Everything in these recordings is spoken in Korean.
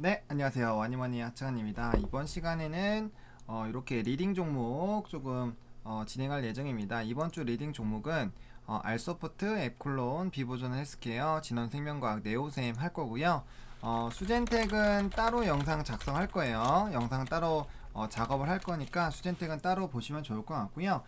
네, 안녕하세요. 와니와니 하츠간입니다. 이번 시간에는 이렇게 리딩 종목 조금 진행할 예정입니다. 이번 주 리딩 종목은 알소프트, 앱클론, 비보존 헬스케어, 진원생명과학, 네오셈 할 거고요. 수젠텍은 따로 영상 작성할 거예요. 영상 따로 작업을 할 거니까 수젠텍은 따로 보시면 좋을 것 같고요.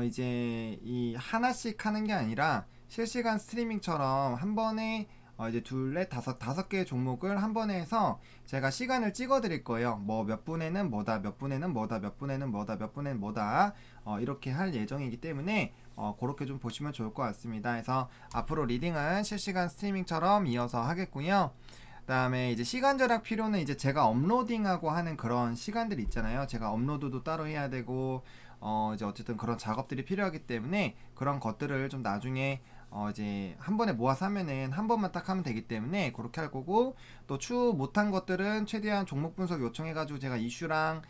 이제 이 하나씩 하는 게 아니라 실시간 스트리밍처럼 한 번에 이제 둘, 넷, 다섯 개의 종목을 한 번에 해서 제가 시간을 찍어 드릴 거예요. 뭐 몇 분에는 뭐다, 몇 분에는 뭐다, 몇 분에는 뭐다, 몇 분에는 뭐다, 이렇게 할 예정이기 때문에 그렇게 좀 보시면 좋을 것 같습니다. 그래서 앞으로 리딩은 실시간 스트리밍처럼 이어서 하겠고요. 그다음에 이제 시간 절약 필요는 이제 제가 업로딩하고 하는 그런 시간들 있잖아요. 제가 업로드도 따로 해야 되고 이제 어쨌든 그런 작업들이 필요하기 때문에 그런 것들을 좀 나중에 이제 한 번에 모아서 하면은 한 번만 딱 하면 되기 때문에 그렇게 할 거고, 또 추후 못한 것들은 최대한 종목 분석 요청해가지고 제가 이슈랑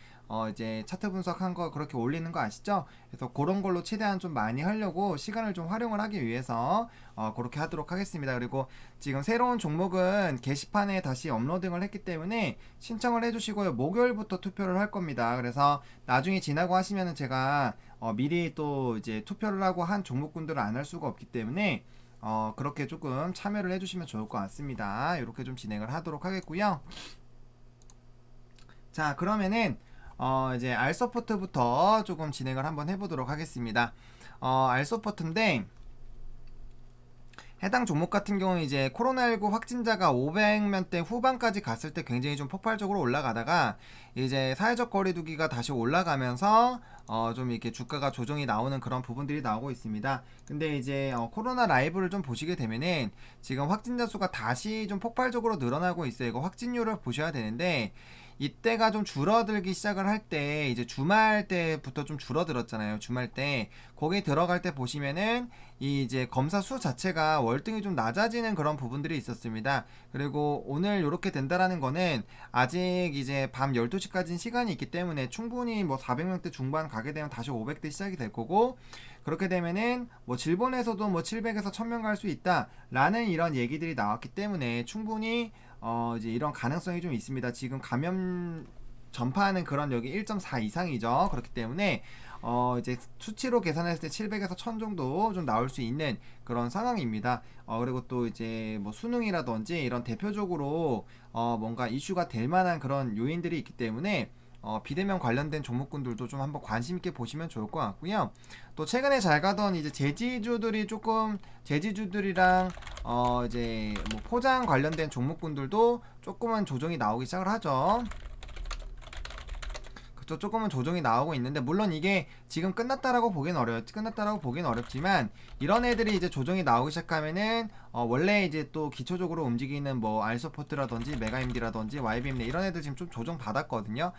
이제 차트 분석한 거 그렇게 올리는 거 아시죠? 그래서 그런 걸로 최대한 좀 많이 하려고 시간을 좀 활용을 하기 위해서 그렇게 하도록 하겠습니다. 그리고 지금 새로운 종목은 게시판에 다시 업로딩을 했기 때문에 신청을 해주시고요. 목요일부터 투표를 할 겁니다. 그래서 나중에 지나고 하시면은 제가 미리 또 이제 투표를 하고 한 종목군들을 안 할 수가 없기 때문에 그렇게 조금 참여를 해주시면 좋을 것 같습니다. 이렇게 좀 진행을 하도록 하겠고요. 자, 그러면은 이제 알서포트부터 조금 진행을 한번 해보도록 하겠습니다. 알서포트인데 해당 종목 같은 경우는 이제 코로나19 확진자가 500명대 후반까지 갔을 때 굉장히 좀 폭발적으로 올라가다가 이제 사회적 거리두기가 다시 올라가면서 좀 이렇게 주가가 조정이 나오는 그런 부분들이 나오고 있습니다. 근데 이제 코로나 라이브를 좀 보시게 되면은 지금 확진자 수가 다시 좀 폭발적으로 늘어나고 있어요. 이거 확진율을 보셔야 되는데 이때가 좀 줄어들기 시작을 할 때 이제 주말 때부터 좀 줄어들었잖아요. 주말 때 거기 들어갈 때 보시면은 이 이제 검사 수 자체가 월등히 좀 낮아지는 그런 부분들이 있었습니다. 그리고 오늘 이렇게 된다라는 거는 아직 이제 밤 12시까지는 시간이 있기 때문에 충분히 뭐 400명대 중반 가게 되면 다시 500대 시작이 될 거고, 그렇게 되면은 뭐 질본에서도 뭐 700에서 1000명 갈 수 있다라는 이런 얘기들이 나왔기 때문에 충분히 이제 이런 가능성이 좀 있습니다. 지금 감염 전파하는 그런 여기 1.4 이상이죠. 그렇기 때문에 이제 수치로 계산했을 때 700에서 1000 정도 좀 나올 수 있는 그런 상황입니다. 그리고 또 이제 뭐 수능이라든지 이런 대표적으로 뭔가 이슈가 될 만한 그런 요인들이 있기 때문에 비대면 관련된 종목군들도 좀 한번 관심 있게 보시면 좋을 것 같고요. 또 최근에 잘 가던 이제 제지주들이 조금, 제지주들이랑 이제 뭐 포장 관련된 종목군들도 조금은 조정이 나오기 시작을 하죠. 그쵸, 조금은 조정이 나오고 있는데 물론 이게 지금 끝났다라고 보기는 어렵지만 이런 애들이 이제 조정이 나오기 시작하면은 원래 이제 또 기초적으로 움직이는 뭐 알서포트라든지 메가임디라든지 YBM 이런 애들 지금 좀 조정 받았거든요.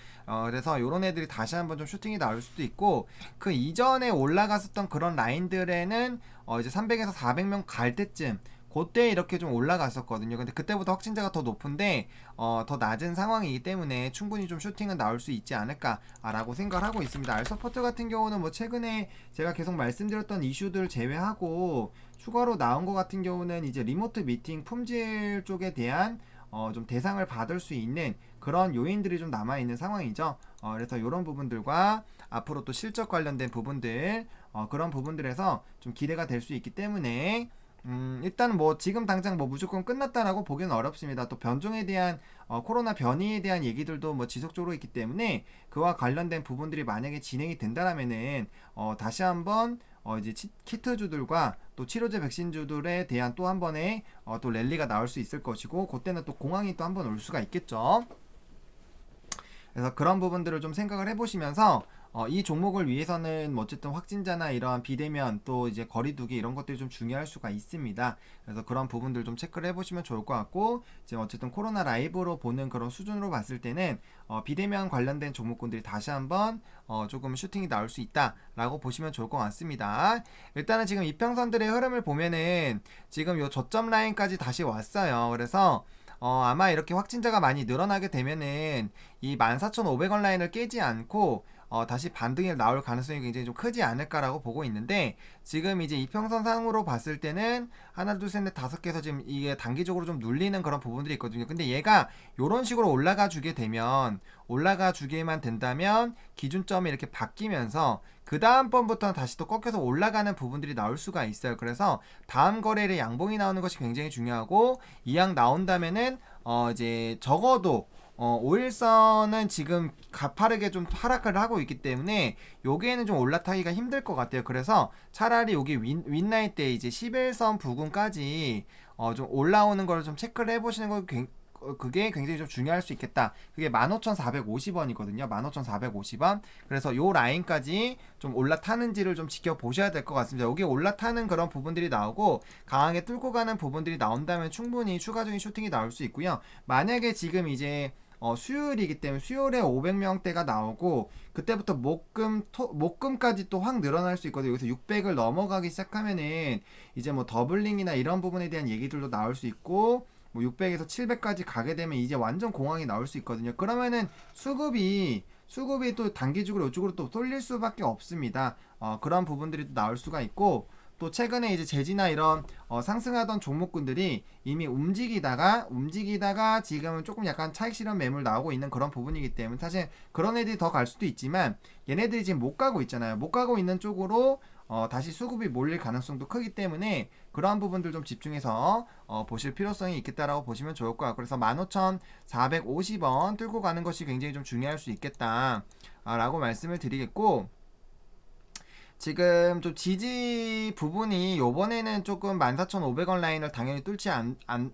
그래서 이런 애들이 다시 한번 좀 슈팅이 나올 수도 있고, 그 이전에 올라갔었던 그런 라인들에는 이제 300에서 400명 갈 때쯤 그때 이렇게 좀 올라갔었거든요. 근데 그때보다 확진자가 더 높은데 더 낮은 상황이기 때문에 충분히 좀 슈팅은 나올 수 있지 않을까라고 생각을 하고 있습니다. 알서포트 같은 경우는 뭐 최근에 제가 계속 말씀드렸던 이슈들 제외하고 추가로 나온 것 같은 경우는 이제 리모트 미팅 품질 쪽에 대한 좀 대상을 받을 수 있는 그런 요인들이 좀 남아있는 상황이죠. 그래서 이런 부분들과 앞으로 또 실적 관련된 부분들, 그런 부분들에서 좀 기대가 될 수 있기 때문에 일단 뭐 지금 당장 뭐 무조건 끝났다라고 보기는 어렵습니다. 또 변종에 대한 코로나 변이에 대한 얘기들도 뭐 지속적으로 있기 때문에 그와 관련된 부분들이 만약에 진행이 된다라면은 다시 한번 이제 키트주들과 또 치료제 백신주들에 대한 또 한 번의 또 랠리가 나올 수 있을 것이고, 그때는 또 공황이 또 한 번 올 수가 있겠죠. 그래서 그런 부분들을 좀 생각을 해보시면서 이 종목을 위해서는 뭐 어쨌든 확진자나 이러한 비대면 또 이제 거리두기 이런 것들이 좀 중요할 수가 있습니다. 그래서 그런 부분들 좀 체크를 해보시면 좋을 것 같고, 지금 어쨌든 코로나 라이브로 보는 그런 수준으로 봤을 때는 비대면 관련된 종목군들이 다시 한번 조금 슈팅이 나올 수 있다라고 보시면 좋을 것 같습니다. 일단은 지금 이평선들의 흐름을 보면은 지금 요 저점 라인까지 다시 왔어요. 그래서 아마 이렇게 확진자가 많이 늘어나게 되면은 이 14,500원 라인을 깨지 않고 다시 반등이 나올 가능성이 굉장히 좀 크지 않을까라고 보고 있는데, 지금 이제 이평선 상으로 봤을 때는 하나 둘 셋 넷 다섯 개에서 지금 이게 단기적으로 좀 눌리는 그런 부분들이 있거든요. 근데 얘가 요런 식으로 올라가 주게만 된다면 기준점이 이렇게 바뀌면서 그 다음 번부터는 다시 또 꺾여서 올라가는 부분들이 나올 수가 있어요. 그래서 다음 거래일에 양봉이 나오는 것이 굉장히 중요하고, 이 양 나온다면은 이제 적어도 5일선은 지금 가파르게 좀 하락을 하고 있기 때문에 여기에는 좀 올라타기가 힘들 것 같아요. 그래서 차라리 여기 윗라인 때 이제 11선 부근까지 좀 올라오는 걸 좀 체크를 해보시는 거 그게 굉장히 좀 중요할 수 있겠다. 그게 15,450원이거든요. 15,450원. 그래서 요 라인까지 좀 올라타는지를 좀 지켜보셔야 될 것 같습니다. 여기 올라타는 그런 부분들이 나오고 강하게 뚫고 가는 부분들이 나온다면 충분히 추가적인 슈팅이 나올 수 있고요. 만약에 지금 이제 수요일이기 때문에 수요일에 500명대가 나오고 그때부터 목금까지 또 확 늘어날 수 있거든요. 여기서 600을 넘어가기 시작하면은 이제 뭐 더블링이나 이런 부분에 대한 얘기들도 나올 수 있고, 뭐 600에서 700까지 가게 되면 이제 완전 공황이 나올 수 있거든요. 그러면은 수급이 또 단기적으로 이쪽으로 또 쏠릴 수밖에 없습니다. 그런 부분들이 또 나올 수가 있고, 또 최근에 이제 제지나 이런 상승하던 종목군들이 이미 움직이다가 지금은 조금 약간 차익 실현 매물 나오고 있는 그런 부분이기 때문에 사실 그런 애들이 더 갈 수도 있지만, 얘네들이 지금 못 가고 있잖아요. 못 가고 있는 쪽으로 다시 수급이 몰릴 가능성도 크기 때문에 그러한 부분들 좀 집중해서 보실 필요성이 있겠다라고 보시면 좋을 것 같고, 그래서 15,450원 뚫고 가는 것이 굉장히 좀 중요할 수 있겠다 라고 말씀을 드리겠고, 지금 좀 지지 부분이 요번에는 조금 14,500원 라인을 당연히 뚫으면 안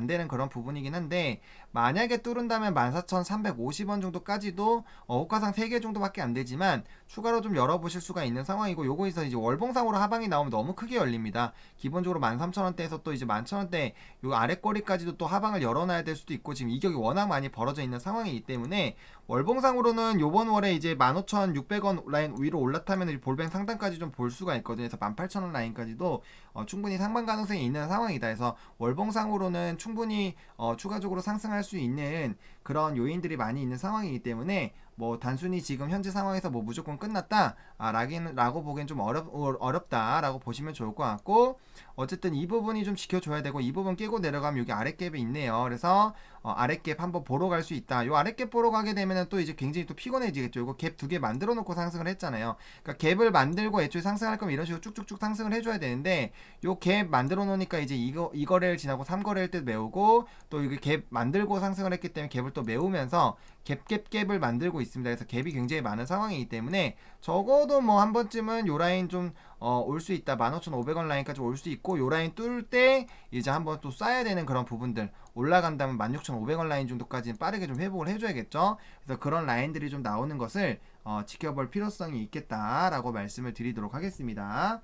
되는 그런 부분이긴 한데, 만약에 뚫은다면 14,350원 정도까지도 호가상 3개 정도밖에 안 되지만 추가로 좀 열어보실 수가 있는 상황이고, 요거에서 이제 월봉상으로 하방이 나오면 너무 크게 열립니다. 기본적으로 13,000원대에서 또 이제 11,000원대 요 아래꼬리까지도 또 하방을 열어놔야 될 수도 있고, 지금 이격이 워낙 많이 벌어져 있는 상황이기 때문에 월봉상으로는 요번 월에 이제 15,600원 라인 위로 올라타면 볼뱅 상단까지 좀 볼 수가 있거든요. 그래서 18,000원 라인까지도 충분히 상방 가능성이 있는 상황이다. 그래서 월봉상으로는 충분히 추가적으로 상승할 수 있는 그런 요인들이 많이 있는 상황이기 때문에 뭐 단순히 지금 현재 상황에서 뭐 무조건 끝났다 라고 보기엔 좀 어렵다라고 보시면 좋을 것 같고, 어쨌든 이 부분이 좀 지켜줘야 되고, 이 부분 깨고 내려가면 여기 아랫갭이 있네요. 그래서 아랫갭 한번 보러 갈 수 있다. 요 아랫갭 보러 가게 되면은 또 이제 굉장히 또 피곤해지겠죠. 이거 갭 2개 만들어 놓고 상승을 했잖아요. 그러니까 갭을 만들고 애초에 상승할 거면 이런 식으로 쭉쭉쭉 상승을 해줘야 되는데, 요 갭 만들어 놓으니까 이제 이 거래를 지나고 3거래일 때 메우고, 또 이게 갭 만들고 상승을 했기 때문에 갭을 또 메우면서 갭을 만들고 있습니다. 그래서 갭이 굉장히 많은 상황이기 때문에 적어도 뭐 한 번쯤은 요 라인 좀 올 수 있다. 15,500원 라인까지 올 수 있고, 요 라인 뚫을 때 이제 한번 또 쏴야 되는 그런 부분들, 올라간다면 16,500원 라인 정도까지는 빠르게 좀 회복을 해줘야겠죠. 그래서 그런 라인들이 좀 나오는 것을 지켜볼 필요성이 있겠다라고 말씀을 드리도록 하겠습니다.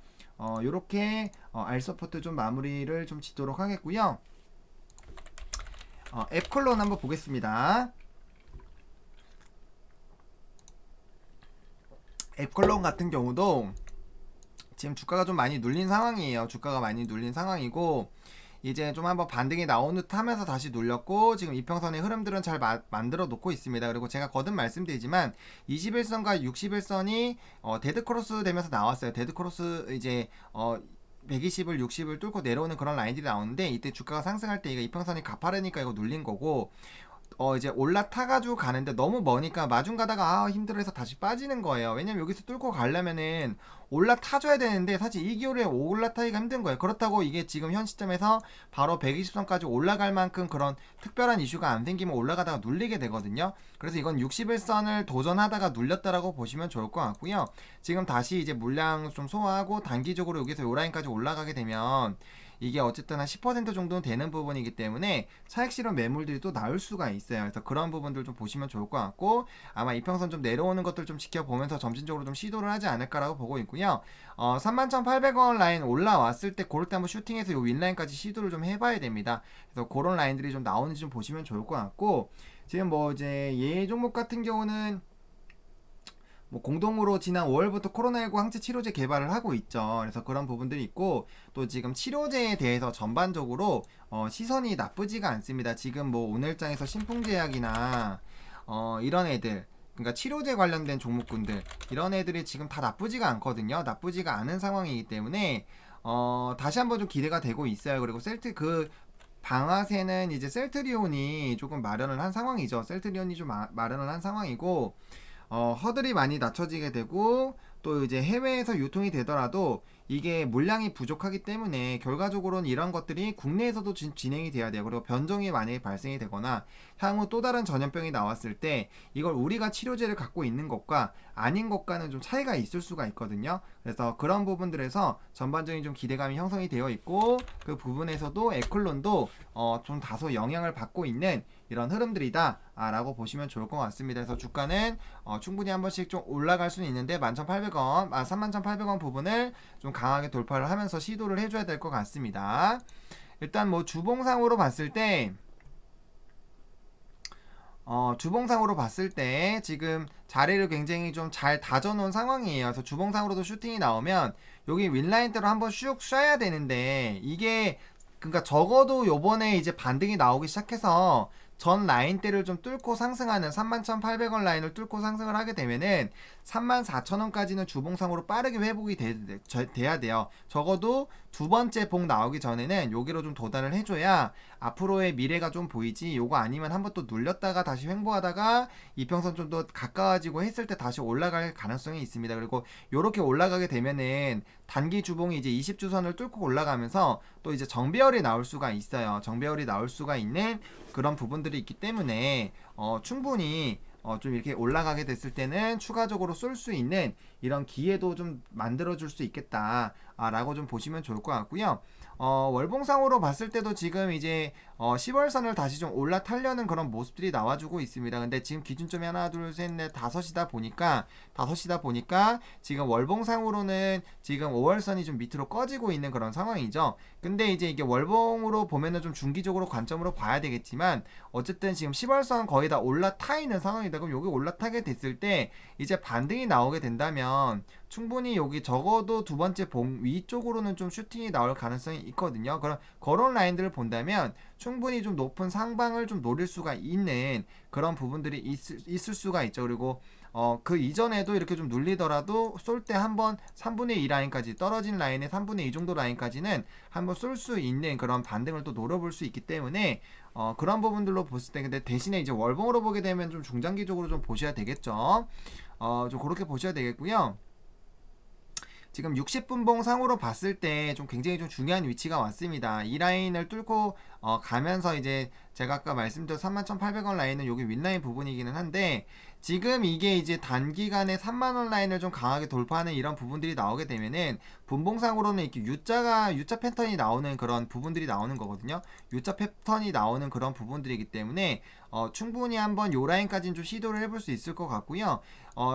요렇게 알서포트 좀 마무리를 좀 짓도록 하겠고요. 앱컬론 한번 보겠습니다. 앱컬론 같은 경우도 지금 주가가 좀 많이 눌린 상황이에요. 주가가 많이 눌린 상황이고, 이제 좀 한번 반등이 나온 듯 하면서 다시 눌렸고, 지금 이평선의 흐름들은 잘 만들어 놓고 있습니다. 그리고 제가 거듭 말씀드리지만 21선과 61선이 데드크로스 되면서 나왔어요. 데드크로스 이제 120을 60을 뚫고 내려오는 그런 라인들이 나오는데, 이때 주가가 상승할 때 이거 이평선이 가파르니까 이거 눌린 거고, 이제 올라타가지고 가는데 너무 머니까 마중 가다가 힘들어해서 다시 빠지는 거예요. 왜냐면 여기서 뚫고 가려면은 올라타줘야 되는데 사실 이 기울에 올라타기가 힘든 거예요. 그렇다고 이게 지금 현 시점에서 바로 120선까지 올라갈 만큼 그런 특별한 이슈가 안 생기면 올라가다가 눌리게 되거든요. 그래서 이건 61선을 도전하다가 눌렸다라고 보시면 좋을 것 같고요. 지금 다시 이제 물량 좀 소화하고 단기적으로 여기서 요 라인까지 올라가게 되면 이게 어쨌든 한 10% 정도는 되는 부분이기 때문에 차익 실현 매물들이 또 나올 수가 있어요. 그래서 그런 부분들 좀 보시면 좋을 것 같고, 아마 이평선 좀 내려오는 것들 좀 지켜보면서 점진적으로 좀 시도를 하지 않을까라고 보고 있고요. 31,800원 라인 올라왔을 때 그럴 때 한번 슈팅해서 요 윗라인까지 시도를 좀 해봐야 됩니다. 그래서 그런 라인들이 좀 나오는지 좀 보시면 좋을 것 같고, 지금 뭐 이제 예 종목 같은 경우는 뭐 공동으로 지난 5월부터 코로나19 항체 치료제 개발을 하고 있죠. 그래서 그런 부분들이 있고, 또 지금 치료제에 대해서 전반적으로 시선이 나쁘지가 않습니다. 지금 뭐 오늘장에서 신풍제약이나 이런 애들 그러니까 치료제 관련된 종목군들 이런 애들이 지금 다 나쁘지가 않거든요. 나쁘지가 않은 상황이기 때문에 다시 한번 좀 기대가 되고 있어요. 그리고 방아쇠는 이제 셀트리온이 조금 마련을 한 상황이죠. 셀트리온이 좀 마련을 한 상황이고 허들이 많이 낮춰지게 되고 또 이제 해외에서 유통이 되더라도 이게 물량이 부족하기 때문에 결과적으로는 이런 것들이 국내에서도 진행이 돼야 돼요. 그리고 변종이 만약에 발생이 되거나 향후 또 다른 전염병이 나왔을 때 이걸 우리가 치료제를 갖고 있는 것과 아닌 것과는 좀 차이가 있을 수가 있거든요. 그래서 그런 부분들에서 전반적인 좀 기대감이 형성이 되어 있고 그 부분에서도 에클론도 좀 다소 영향을 받고 있는 이런 흐름들이다 라고 보시면 좋을 것 같습니다. 그래서 주가는 충분히 한 번씩 좀 올라갈 수는 있는데 11,800원, 31,800원 부분을 좀 강하게 돌파를 하면서 시도를 해줘야 될 것 같습니다. 일단 뭐 주봉상으로 봤을 때 지금 자리를 굉장히 좀 잘 다져놓은 상황이에요. 그래서 주봉상으로도 슈팅이 나오면 여기 윈라인대로 한번 슉 쏴야 되는데 이게 그러니까 적어도 요번에 이제 반등이 나오기 시작해서 전 라인대를 좀 뚫고 상승하는 31,800원 라인을 뚫고 상승을 하게 되면은 34,000원까지는 주봉상으로 빠르게 회복이 돼야 돼요. 적어도 두 번째 봉 나오기 전에는 여기로 좀 도달을 해줘야 앞으로의 미래가 좀 보이지. 요거 아니면 한번 또 눌렸다가 다시 횡보하다가 이평선 좀 더 가까워지고 했을 때 다시 올라갈 가능성이 있습니다. 그리고 요렇게 올라가게 되면은 단기 주봉이 이제 20주선을 뚫고 올라가면서 또 이제 정배열이 나올 수가 있어요. 정배열이 나올 수가 있는 그런 부분들이 있기 때문에 충분히 좀 이렇게 올라가게 됐을 때는 추가적으로 쏠 수 있는 이런 기회도 좀 만들어줄 수 있겠다 라고 좀 보시면 좋을 것 같고요. 월봉상으로 봤을 때도 지금 이제 10월선을 다시 좀 올라타려는 그런 모습들이 나와주고 있습니다. 근데 지금 기준점이 하나 둘셋넷 다섯이다 보니까 지금 월봉상으로는 지금 5월선이 좀 밑으로 꺼지고 있는 그런 상황이죠. 근데 이제 이게 월봉으로 보면은 좀 중기적으로 관점으로 봐야 되겠지만 어쨌든 지금 10월선 거의 다 올라타 있는 상황이다. 그럼 여기 올라타게 됐을 때 이제 반등이 나오게 된다면 충분히 여기 적어도 두 번째 봉 위쪽으로는 좀 슈팅이 나올 가능성이 있거든요. 그런 라인들을 본다면 충분히 좀 높은 상방을 좀 노릴 수가 있는 그런 부분들이 있을 수가 있죠. 그리고 그 이전에도 이렇게 좀 눌리더라도 쏠 때 한번 3분의 2 라인까지 떨어진 라인의 3분의 2 정도 라인까지는 한번 쏠 수 있는 그런 반등을 또 노려볼 수 있기 때문에 그런 부분들로 봤을 때 근데 대신에 이제 월봉으로 보게 되면 좀 중장기적으로 좀 보셔야 되겠죠. 좀 그렇게 보셔야 되겠고요. 지금 60분봉 상으로 봤을 때 좀 굉장히 좀 중요한 위치가 왔습니다. 이 라인을 뚫고 가면서 이제 제가 아까 말씀드린 31,800원 라인은 여기 윗라인 부분이기는 한데 지금 이게 이제 단기간에 3만원 라인을 좀 강하게 돌파하는 이런 부분들이 나오게 되면은 분봉상으로는 이렇게 U자 패턴이 나오는 그런 부분들이 나오는 거거든요. U자 패턴이 나오는 그런 부분들이기 때문에 충분히 한번 요 라인까지는 좀 시도를 해볼 수 있을 것 같고요.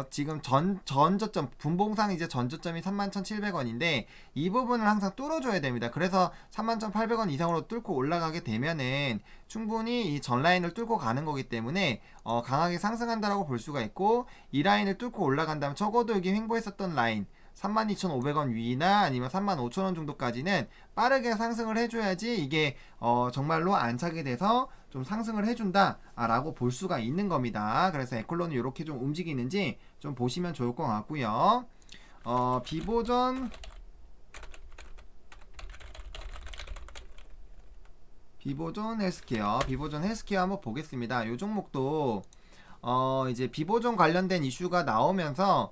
지금 전저점 분봉상 이제 전저점이 31,700원인데 이 부분을 항상 뚫어줘야 됩니다. 그래서 31,800원 이상으로 뚫고 올라가게 되면은 충분히 이 전 라인을 뚫고 가는 거기 때문에 강하게 상승한다라고 볼 수가 있고 이 라인을 뚫고 올라간다면 적어도 여기 횡보했었던 라인 32,500원 위나 아니면 35,000원 정도까지는 빠르게 상승을 해줘야지 이게 정말로 안착이 돼서 좀 상승을 해준다 라고 볼 수가 있는 겁니다. 그래서 에클론이 이렇게 좀 움직이는지 좀 보시면 좋을 것 같고요. 비보전 헬스케어 한번 보겠습니다. 이 종목도 이제 비보전 관련된 이슈가 나오면서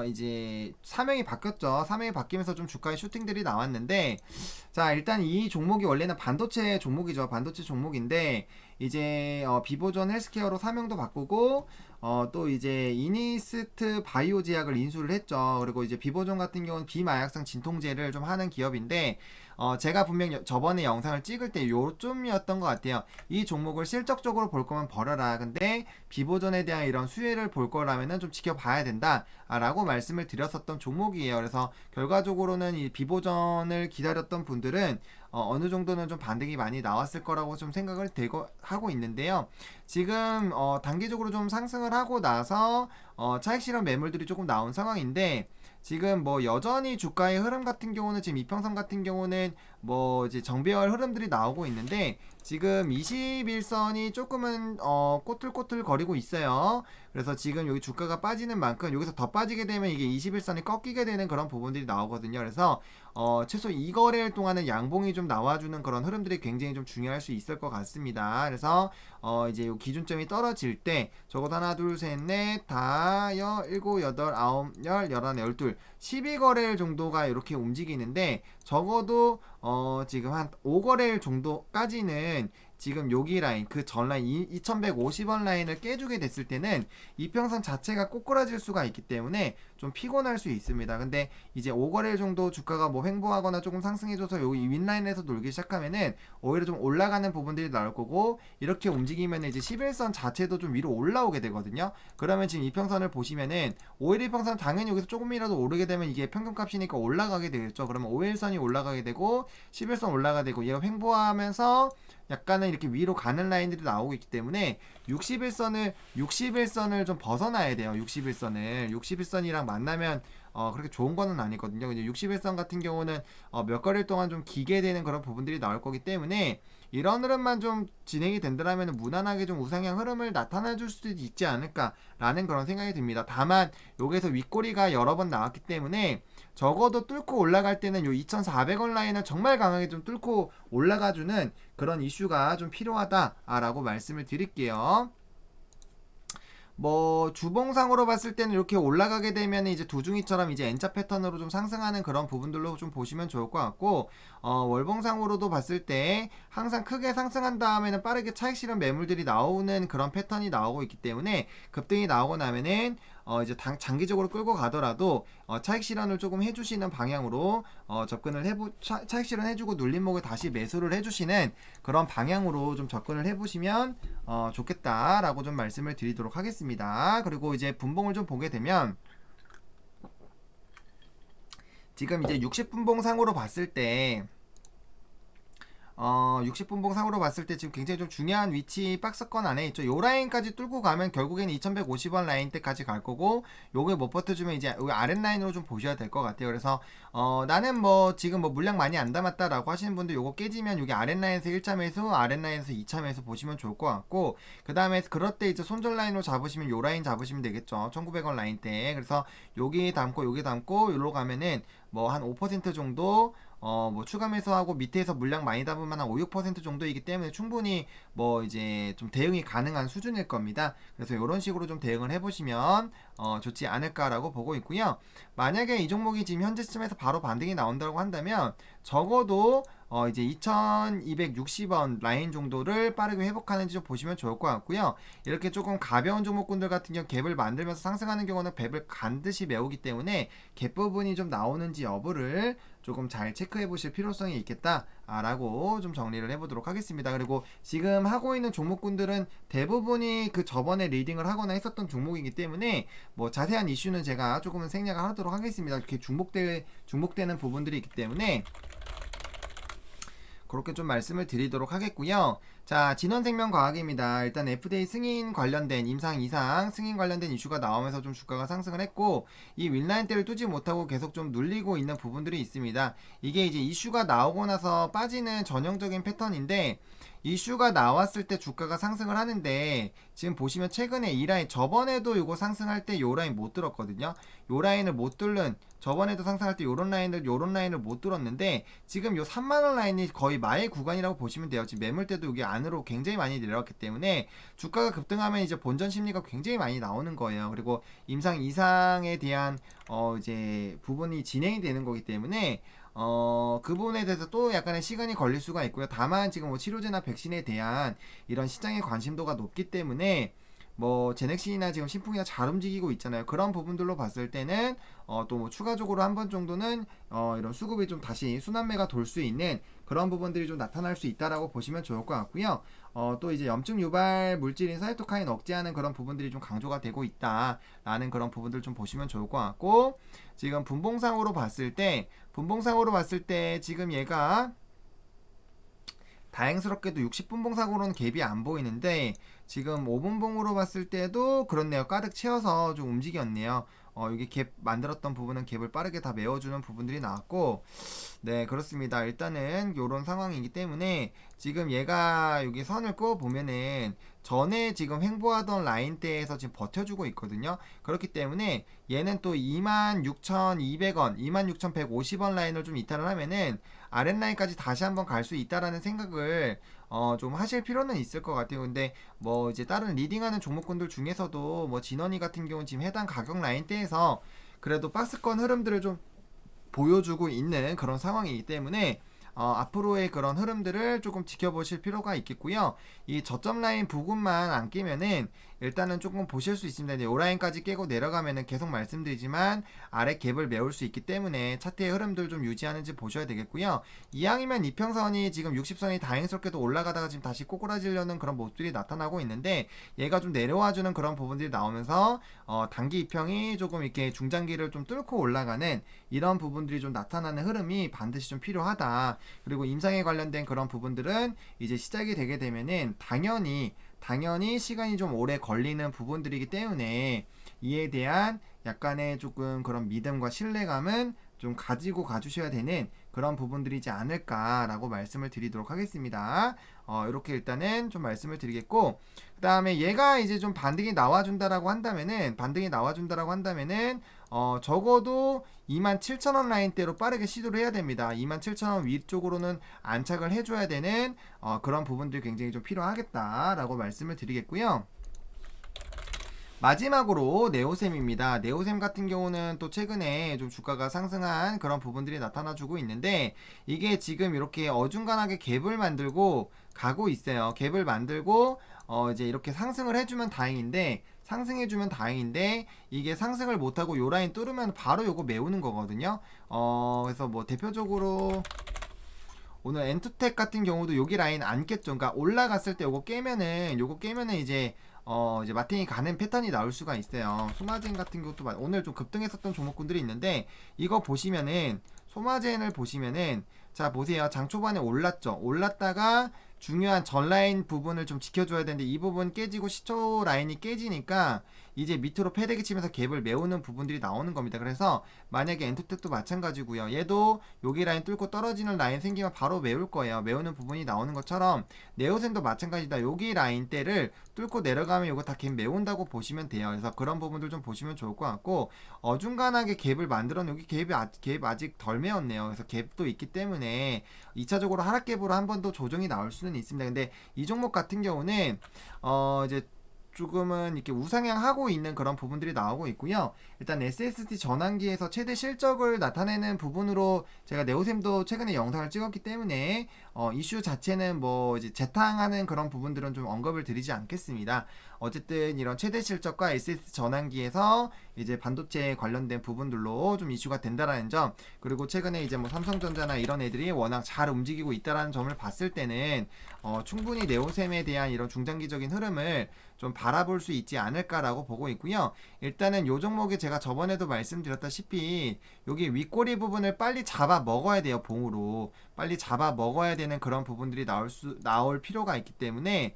이제 사명이 바뀌었죠. 사명이 바뀌면서 좀 주가의 슈팅들이 나왔는데 자 일단 이 종목이 원래는 반도체 종목이죠. 반도체 종목인데 이제 비보전 헬스케어로 사명도 바꾸고 또 이제 이니스트 바이오 제약을 인수를 했죠. 그리고 이제 비보전 같은 경우는 비마약성 진통제를 좀 하는 기업인데 제가 분명 저번에 영상을 찍을 때 요쯤이었던 것 같아요. 이 종목을 실적적으로 볼 거면 벌어라. 근데 비보전에 대한 이런 수혜를 볼 거라면은 좀 지켜봐야 된다. 라고 말씀을 드렸었던 종목이에요. 그래서 결과적으로는 이 비보전을 기다렸던 분들은 어느 정도는 좀 반등이 많이 나왔을 거라고 좀 생각을 하고 있는데요. 지금 단기적으로 좀 상승을 하고 나서 차익 실현 매물들이 조금 나온 상황인데 지금 뭐 여전히 주가의 흐름 같은 경우는 지금 이평선 같은 경우는 뭐 이제 정배열 흐름들이 나오고 있는데 지금 21선이 조금은 꼬틀꼬틀 거리고 있어요. 그래서 지금 여기 주가가 빠지는 만큼 여기서 더 빠지게 되면 이게 21선이 꺾이게 되는 그런 부분들이 나오거든요. 그래서 최소 이 거래일 동안은 양봉이 좀 나와주는 그런 흐름들이 굉장히 좀 중요할 수 있을 것 같습니다. 그래서 이제 요 기준점이 떨어질 때 적어도 하나 둘셋넷 다 일곱 여덟 아홉 열 열하나 열둘 12거래일 정도가 이렇게 움직이는데 적어도 지금 한 5거래일 정도까지는 지금 여기 라인 그 전 라인 2150원 라인을 깨주게 됐을 때는 이평선 자체가 꼬꾸라질 수가 있기 때문에 좀 피곤할 수 있습니다. 근데 이제 5거래일 정도 주가가 뭐 횡보하거나 조금 상승해줘서 여기 윗라인에서 놀기 시작하면은 오히려 좀 올라가는 부분들이 나올 거고 이렇게 움직이면 이제 11선 자체도 좀 위로 올라오게 되거든요. 그러면 지금 이평선을 보시면은 5일 이평선 당연히 여기서 조금이라도 오르게 되면 이게 평균값이니까 올라가게 되겠죠. 그러면 5일선이 올라가게 되고 11선 올라가게 되고 얘가 횡보하면서 약간은 이렇게 위로 가는 라인들이 나오고 있기 때문에 61선을 좀 벗어나야 돼요. 61선이랑 만나면 그렇게 좋은 거는 아니거든요. 근데 61선 같은 경우는 몇 거래일 동안 좀 기게 되는 그런 부분들이 나올 거기 때문에 이런 흐름만 좀 진행이 된다면 무난하게 좀 우상향 흐름을 나타내 줄 수도 있지 않을까라는 그런 생각이 듭니다. 다만 여기서 윗꼬리가 여러 번 나왔기 때문에 적어도 뚫고 올라갈 때는 요 2,400원 라인을 정말 강하게 좀 뚫고 올라가주는 그런 이슈가 좀 필요하다라고 말씀을 드릴게요. 뭐 주봉상으로 봤을 때는 이렇게 올라가게 되면 이제 도중이처럼 이제 N자 패턴으로 좀 상승하는 그런 부분들로 좀 보시면 좋을 것 같고 월봉상으로도 봤을 때 항상 크게 상승한 다음에는 빠르게 차익 실현 매물들이 나오는 그런 패턴이 나오고 있기 때문에 급등이 나오고 나면은 이제 장기적으로 끌고 가더라도 차익 실현을 조금 해주시는 방향으로 접근을 차익 실현 해주고 눌림목을 다시 매수를 해주시는 그런 방향으로 좀 접근을 해보시면 좋겠다라고 좀 말씀을 드리도록 하겠습니다. 그리고 이제 분봉을 좀 보게 되면 지금 이제 60분봉 상으로 봤을 때 60분봉 상으로 봤을 때 지금 굉장히 좀 중요한 위치 박스권 안에 있죠. 요 라인까지 뚫고 가면 결국에는 2150원 라인 때까지 갈 거고 요게 못 버텨주면 이제 여기 아랫라인으로 좀 보셔야 될 것 같아요. 그래서 나는 뭐 지금 뭐 물량 많이 안 담았다라고 하시는 분들 요거 깨지면 여기 아랫라인에서 1차 매수 아랫라인에서 2차 매수 보시면 좋을 것 같고 그 다음에 그럴 때 이제 손절 라인으로 잡으시면 요 라인 잡으시면 되겠죠. 1900원 라인 때. 그래서 여기 담고 요로 가면은 뭐 한 5% 정도 뭐 추가 매수하고 밑에서 물량 많이 담으면 한 5, 6% 정도이기 때문에 충분히 뭐 이제 좀 대응이 가능한 수준일 겁니다. 그래서 이런 식으로 좀 대응을 해보시면 좋지 않을까라고 보고 있고요. 만약에 이 종목이 지금 현재쯤에서 바로 반등이 나온다고 한다면 적어도 이제 2260원 라인 정도를 빠르게 회복하는지 좀 보시면 좋을 것 같고요. 이렇게 조금 가벼운 종목군들 같은 경우 갭을 만들면서 상승하는 경우는 갭을 반드시 메우기 때문에 갭 부분이 좀 나오는지 여부를 조금 잘 체크해 보실 필요성이 있겠다라고 좀 정리를 해보도록 하겠습니다. 그리고 지금 하고 있는 종목군들은 대부분이 그 저번에 리딩을 하거나 했었던 종목이기 때문에 뭐 자세한 이슈는 제가 조금은 생략을 하도록 하겠습니다. 이렇게 중복되는 부분들이 있기 때문에 그렇게 좀 말씀을 드리도록 하겠고요. 자, 진원생명과학입니다. 일단 FDA 승인 관련된 임상 이상 승인 관련된 이슈가 나오면서 좀 주가가 상승을 했고 이 윗라인대를 뚫지 못하고 계속 좀 눌리고 있는 부분들이 있습니다. 이게 이제 이슈가 나오고 나서 빠지는 전형적인 패턴인데 이슈가 나왔을 때 주가가 상승을 하는데 지금 보시면 최근에 이 라인 저번에도 이거 상승할 때 요 라인 못 들었거든요. 요 라인을 못 뚫는 저번에도 상승할 때 요런 라인을 못 뚫었는데 지금 요 3만원 라인이 거의 마의 구간이라고 보시면 돼요. 지금 매물대도 여기 안으로 굉장히 많이 내려왔기 때문에 주가가 급등하면 이제 본전 심리가 굉장히 많이 나오는 거예요. 그리고 임상 이상에 대한 이제 부분이 진행이 되는 거기 때문에 그 부분에 대해서 또 약간의 시간이 걸릴 수가 있고요. 다만 지금 뭐 치료제나 백신에 대한 이런 시장의 관심도가 높기 때문에 뭐 제넥신이나 지금 신풍이나 잘 움직이고 있잖아요. 그런 부분들로 봤을 때는 또 뭐 추가적으로 한 번 정도는 이런 수급이 좀 다시 순환매가 돌 수 있는 그런 부분들이 좀 나타날 수 있다라고 보시면 좋을 것 같고요. 또 이제 염증 유발 물질인 사이토카인 억제하는 그런 부분들이 좀 강조가 되고 있다라는 그런 부분들 좀 보시면 좋을 것 같고 지금 분봉상으로 봤을 때 지금 얘가 다행스럽게도 60분봉 사고로는 갭이 안 보이는데 지금 5분봉으로 봤을 때도 그렇네요. 가득 채워서 좀 움직였네요. 여기 갭 만들었던 부분은 갭을 빠르게 다 메워주는 부분들이 나왔고, 네, 그렇습니다. 일단은 요런 상황이기 때문에 지금 얘가 여기 선을 그어 보면은 전에 지금 횡보하던 라인대에서 지금 버텨주고 있거든요. 그렇기 때문에 얘는 또 26,200원, 26,150원 라인을 좀 이탈을 하면은 아랫라인까지 다시 한번 갈 수 있다라는 생각을 좀 하실 필요는 있을 것 같아요. 근데 뭐 이제 다른 리딩하는 종목군들 중에서도 뭐 진원이 같은 경우는 지금 해당 가격 라인대에서 그래도 박스권 흐름들을 좀 보여주고 있는 그런 상황이기 때문에 앞으로의 그런 흐름들을 조금 지켜보실 필요가 있겠고요. 이 저점 라인 부근만 안 깨면은 일단은 조금 보실 수 있습니다. 이제 요 라인까지 깨고 내려가면은 계속 말씀드리지만 아래 갭을 메울 수 있기 때문에 차트의 흐름들 좀 유지하는지 보셔야 되겠고요. 이왕이면 이평선이 지금 60선이 다행스럽게도 올라가다가 지금 다시 꼬꾸라지려는 그런 모습들이 나타나고 있는데 얘가 좀 내려와주는 그런 부분들이 나오면서 단기 이평이 조금 이렇게 중장기를 좀 뚫고 올라가는 이런 부분들이 좀 나타나는 흐름이 반드시 좀 필요하다. 그리고 임상에 관련된 그런 부분들은 이제 시작이 되게 되면은 당연히 시간이 좀 오래 걸리는 부분들이기 때문에 이에 대한 약간의 조금 그런 믿음과 신뢰감은 좀 가지고 가주셔야 되는 그런 부분들이지 않을까라고 말씀을 드리도록 하겠습니다. 이렇게 일단은 좀 말씀을 드리겠고, 그 다음에 얘가 이제 좀 반등이 나와준다라고 한다면은 적어도 27,000원 라인대로 빠르게 시도를 해야 됩니다. 27,000원 위쪽으로는 안착을 해줘야 되는 그런 부분들이 굉장히 좀 필요하겠다라고 말씀을 드리겠고요. 마지막으로 네오셈입니다. 네오셈 같은 경우는 또 최근에 좀 주가가 상승한 그런 부분들이 나타나주고 있는데 이게 지금 이렇게 어중간하게 갭을 만들고 가고 있어요. 갭을 만들고 이제 이렇게 상승을 해주면 다행인데 이게 상승을 못하고 요 라인 뚫으면 바로 요거 메우는 거거든요. 그래서 뭐 대표적으로 오늘 엔투텍 같은 경우도 여기 라인 안 깼죠. 그러니까 올라갔을 때 요거 깨면은 이제 이제 마틴이 가는 패턴이 나올 수가 있어요. 소마젠 같은 것도 오늘 좀 급등했었던 종목군들이 있는데 이거 보시면은 소마젠을 보시면은 자 보세요. 장 초반에 올랐죠. 올랐다가 중요한 전 라인 부분을 좀 지켜줘야 되는데 이 부분 깨지고 시초 라인이 깨지니까 이제 밑으로 패대기 치면서 갭을 메우는 부분들이 나오는 겁니다. 그래서 만약에 엔투텍도 마찬가지고요. 얘도 여기 라인 뚫고 떨어지는 라인 생기면 바로 메울 거예요. 메우는 부분이 나오는 것처럼 네오셈도 마찬가지다. 여기 라인대를 뚫고 내려가면 이거 다 갭 메운다고 보시면 돼요. 그래서 그런 부분들 좀 보시면 좋을 것 같고 어중간하게 갭을 만들어 놓은 여기 갭 아직 덜 메웠네요. 그래서 갭도 있기 때문에 2차적으로 하락 갭으로 한 번 더 조정이 나올 수는 있습니다. 근데 이 종목 같은 경우는 이제 조금은 이렇게 우상향하고 있는 그런 부분들이 나오고 있고요. 일단 SSD 전환기에서 최대 실적을 나타내는 부분으로 제가 네오셈도 최근에 영상을 찍었기 때문에 이슈 자체는 뭐 이제 재탕하는 그런 부분들은 좀 언급을 드리지 않겠습니다. 어쨌든 이런 최대 실적과 SSD 전환기에서 이제 반도체 관련된 부분들로 좀 이슈가 된다라는 점, 그리고 최근에 이제 뭐 삼성전자나 이런 애들이 워낙 잘 움직이고 있다라는 점을 봤을 때는 충분히 네오셈에 대한 이런 중장기적인 흐름을 좀 바라볼 수 있지 않을까라고 보고 있고요. 일단은 요 종목에 제가 저번에도 말씀드렸다시피 여기 윗꼬리 부분을 빨리 잡아 먹어야 돼요. 봉으로 빨리 잡아 먹어야 되는 그런 부분들이 나올 필요가 있기 때문에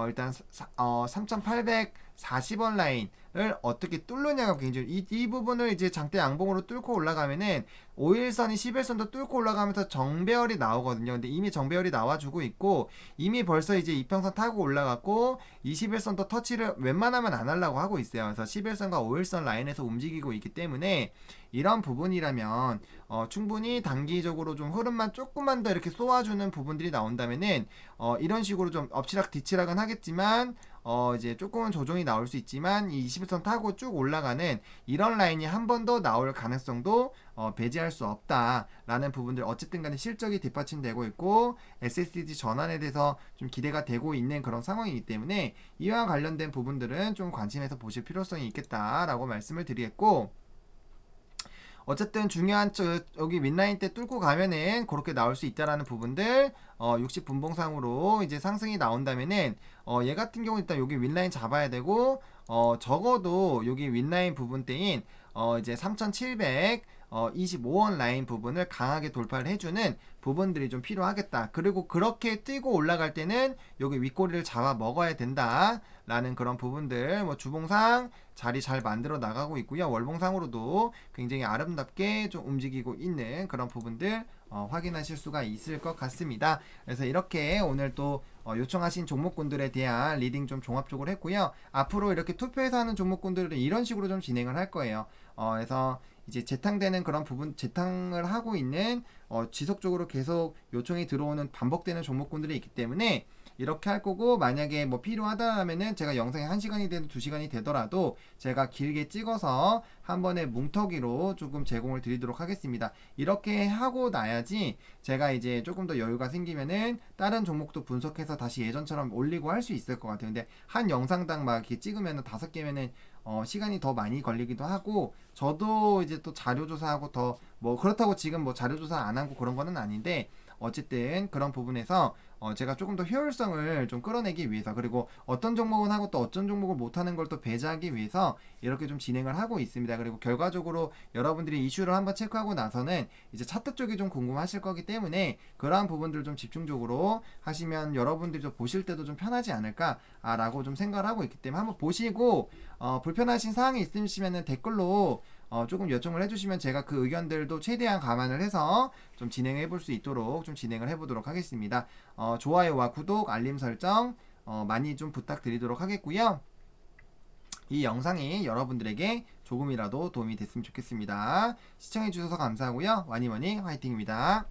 일단 3,840원 라인을 어떻게 뚫느냐가 굉장히 이 부분을 이제 장대 양봉으로 뚫고 올라가면은 5일선이 10일선도 뚫고 올라가면서 정배열이 나오거든요. 근데 이미 정배열이 나와주고 있고 이미 벌써 이제 이평선 타고 올라갔고 21선도 터치를 웬만하면 안 하려고 하고 있어요. 그래서 11선과 5일선 라인에서 움직이고 있기 때문에 이런 부분이라면 충분히 단기적으로 좀 흐름만 조금만 더 이렇게 쏘아주는 부분들이 나온다면은 이런 식으로 좀 엎치락 뒤치락은 하겠지만 이제 조금은 조정이 나올 수 있지만 이 21선 타고 쭉 올라가는 이런 라인이 한 번 더 나올 가능성도 배제할 수 없다라는 부분들, 어쨌든 간에 실적이 뒷받침되고 있고 SSD 전환에 대해서 좀 기대가 되고 있는 그런 상황이기 때문에 이와 관련된 부분들은 좀 관심해서 보실 필요성이 있겠다라고 말씀을 드리겠고, 어쨌든 중요한 여기 윗라인 때 뚫고 가면은 그렇게 나올 수 있다라는 부분들, 60분봉상으로 이제 상승이 나온다면은 얘 같은 경우 일단 여기 윗라인 잡아야 되고 적어도 여기 윗라인 부분 대인 이제 3,700 25원 라인 부분을 강하게 돌파를 해주는 부분들이 좀 필요하겠다. 그리고 그렇게 뛰고 올라갈 때는 여기 윗꼬리를 잡아 먹어야 된다 라는 그런 부분들, 뭐 주봉상 자리 잘 만들어 나가고 있고요. 월봉상으로도 굉장히 아름답게 좀 움직이고 있는 그런 부분들 확인하실 수가 있을 것 같습니다. 그래서 이렇게 오늘 또 요청하신 종목군들에 대한 리딩 좀 종합적으로 했고요. 앞으로 이렇게 투표해서 하는 종목군들은 이런 식으로 좀 진행을 할 거예요. 그래서 이제 재탕되는 그런 부분, 재탕을 하고 있는 지속적으로 계속 요청이 들어오는 반복되는 종목군들이 있기 때문에 이렇게 할 거고, 만약에 뭐 필요하다 하면은 제가 영상이 1시간이 되든 2시간이 되더라도 제가 길게 찍어서 한 번에 뭉터기로 조금 제공을 드리도록 하겠습니다. 이렇게 하고 나야지 제가 이제 조금 더 여유가 생기면은 다른 종목도 분석해서 다시 예전처럼 올리고 할 수 있을 것 같아요. 근데 한 영상당 막 이렇게 찍으면은 5개면은 시간이 더 많이 걸리기도 하고, 저도 이제 또 자료조사하고 더 뭐 그렇다고 지금 뭐 자료조사 안 하고 그런 거는 아닌데, 어쨌든 그런 부분에서 제가 조금 더 효율성을 좀 끌어내기 위해서, 그리고 어떤 종목은 하고 또 어떤 종목을 못하는 걸 또 배제하기 위해서 이렇게 좀 진행을 하고 있습니다. 그리고 결과적으로 여러분들이 이슈를 한번 체크하고 나서는 이제 차트 쪽이 좀 궁금하실 거기 때문에 그러한 부분들 좀 집중적으로 하시면 여러분들이 좀 보실 때도 좀 편하지 않을까라고 좀 생각을 하고 있기 때문에, 한번 보시고 불편하신 사항이 있으시면 댓글로 조금 요청을 해주시면 제가 그 의견들도 최대한 감안을 해서 좀 진행해 볼 수 있도록 좀 진행을 해보도록 하겠습니다. 좋아요와 구독, 알림 설정 많이 좀 부탁드리도록 하겠고요. 이 영상이 여러분들에게 조금이라도 도움이 됐으면 좋겠습니다. 시청해 주셔서 감사하고요. 와니와니 화이팅입니다.